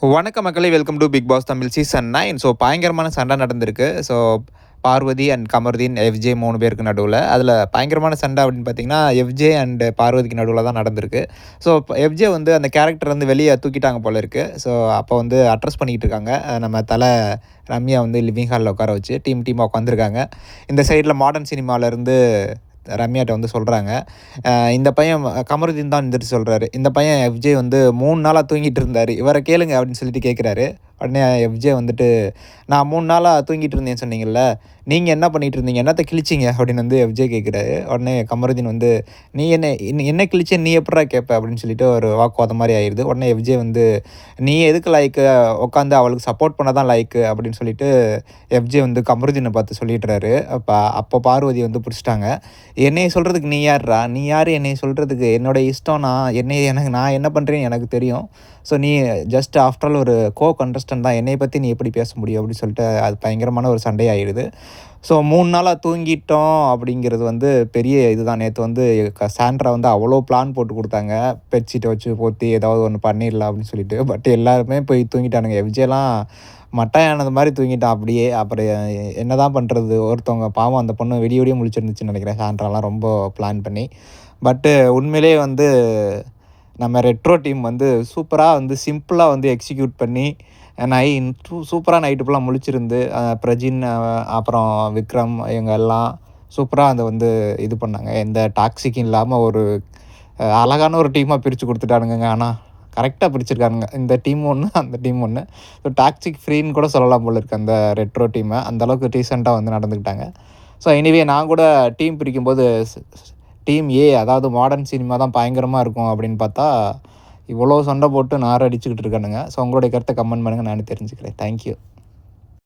வணக்கம் மக்களே! Welcome to Bigg Boss Tamil season 9. பயங்கரமான சண்டை நடந்திருக்கு. பார்வதி அண்ட் கமருதீன், எஃப்ஜே 3 பேருக்கு நடுவுல. அதில பயங்கரமான சண்டை அப்படின்னு பார்த்தீங்கன்னா, எஃப்ஜே அண்ட் பார்வதிக்கு நடுவுல தான் நடந்திருக்கு. ஸோ எஃப்ஜே வந்து அந்த கேரக்டர் வந்து வெளிய தூக்கிட்டாங்க போல இருக்கு. அப்போ வந்து அட்ரஸ் பண்ணிக்கிட்டு இருக்காங்க. நம்ம ரம்யா வந்து லிவிங் ஹால்ல உட்கார வச்சு டீமா உட்காந்துருக்காங்க. இந்த சைடில மாடர்ன் சினிமாலேருந்து ரம்யாட்ட வந்து சொல்கிறாங்க. இந்த பையன் கமருதீன் தான் எந்திரிச்சு சொல்கிறாரு. இந்த பையன் எஃப்ஜே வந்து 3 நாளா தூங்கிட்டு இருந்தாரு. இவர கேளுங்க அப்படின்னு சொல்லிட்டு கேட்குறாரு. உடனே எஃப்ஜே வந்துட்டு, நான் 3 நாளா தூங்கிட்டு இருந்தேன்னு சொன்னீங்கல்ல, நீங்கள் என்ன பண்ணிட்டு இருந்தீங்க? என்னத்த கிழிச்சிங்க? அப்படின்னு வந்து எஃப்ஜே கேட்குறாரு. உடனே கமருதீன் வந்து, நீ என்ன கிழிச்சேன்னு நீ எப்புட்றா கேட்ப? அப்படின்னு சொல்லிட்டு ஒரு வாக்குவாதம் மாரி ஆயிருது. உடனே எஃப்ஜே வந்து, நீ எதுக்கு லாய்க்கு? உட்காந்து அவளுக்கு சப்போர்ட் பண்ண தான் லாய்க்கு அப்படின்னு சொல்லிட்டு எஃப்ஜே வந்து கமருதீனை பார்த்து சொல்லிடுறாரு. அப்போ பார்வதி வந்து பிடிச்சிட்டாங்க. என்னைய சொல்கிறதுக்கு நீ யார்றா? நீ யார் என்னைய சொல்கிறதுக்கு? என்னோட இஷ்டம். நான் என்ன பண்ணுறேன்னு எனக்கு தெரியும். நீ ஜஸ்ட் ஆஃப்டர் ஆல் ஒரு கண்டஸ்டன்ட் தான். என்னைய பற்றி நீ எப்படி பேச முடியும்? அப்படின்னு சொல்லிட்டு அது பயங்கரமான ஒரு சண்டையாயிடுது. 3 நாளா தூங்கிட்டோம் அப்படிங்கிறது வந்து பெரிய இதுதான். நேத்து வந்து சாண்ட்ரா வந்து அவ்வளோ பிளான் போட்டு குடுத்தாங்க. பெட்ஷீட்ட வச்சு போத்தி ஏதாவது ஒண்ணு பண்ணிடலாம் அப்படின்னு சொல்லிட்டு. பட் எல்லாருமே போய் தூங்கிட்டானுங்க. எஃப்ஜேலாம் மட்டையானது மாரி தூங்கிட்டான் அப்படியே. அப்புறம் என்னதான் பண்றது? ஒருத்தவங்க பாவம் அந்த பொண்ணு விடிய விடிய முழிச்சிருந்துச்சுன்னு நெனைக்கிறேன். சாண்ட்ராலாம் ரொம்ப பிளான் பண்ணி. உண்மையிலேயே வந்து நம்ம ரெட்ரோ டீம் வந்து சூப்பரா வந்து சிம்பிளா வந்து எக்ஸிக்யூட் பண்ணி நை சூப்பரா நைட்டு ஃபுல்லா முழிச்சிருந்து பிரஜின் அப்புறம் விக்ரம் இவங்க எல்லாம் சூப்பரா அத வந்து இது பண்ணாங்க. எந்த டாக்ஸிக்கும் இல்லாம ஒரு அழகான ஒரு டீமா பிரிச்சு குடுத்துட்டானுங்கங்க. ஆனா கரெக்ட்டா பிரிச்சிருக்கானுங்க. இந்த டீம் ஒண்ணு, அந்த டீம் ஒண்ணு. டாக்ஸிக் ஃப்ரீன்னு கூட சொல்லலாம் போல இருக்கு அந்த ரெட்ரோ டீம. அந்த அளவுக்கு டீசென்ட்டா வந்து நடந்துக்கிட்டாங்க. எனிவே நான் கூட டீம் பிரிக்கும்போது டீம் ஏ அதாவது மாடர்ன் சினிமா தான் பயங்கரமா இருக்கும் அப்படின்னு பார்த்தா, இவ்வளோ சண்டை போட்டு நார அடிச்சுக்கிட்டு இருக்கானுங்க. உங்களுடைய கருத்த கமெண்ட் பண்ணுங்க. நானும் தெரிஞ்சுக்கிறேன். Thank you.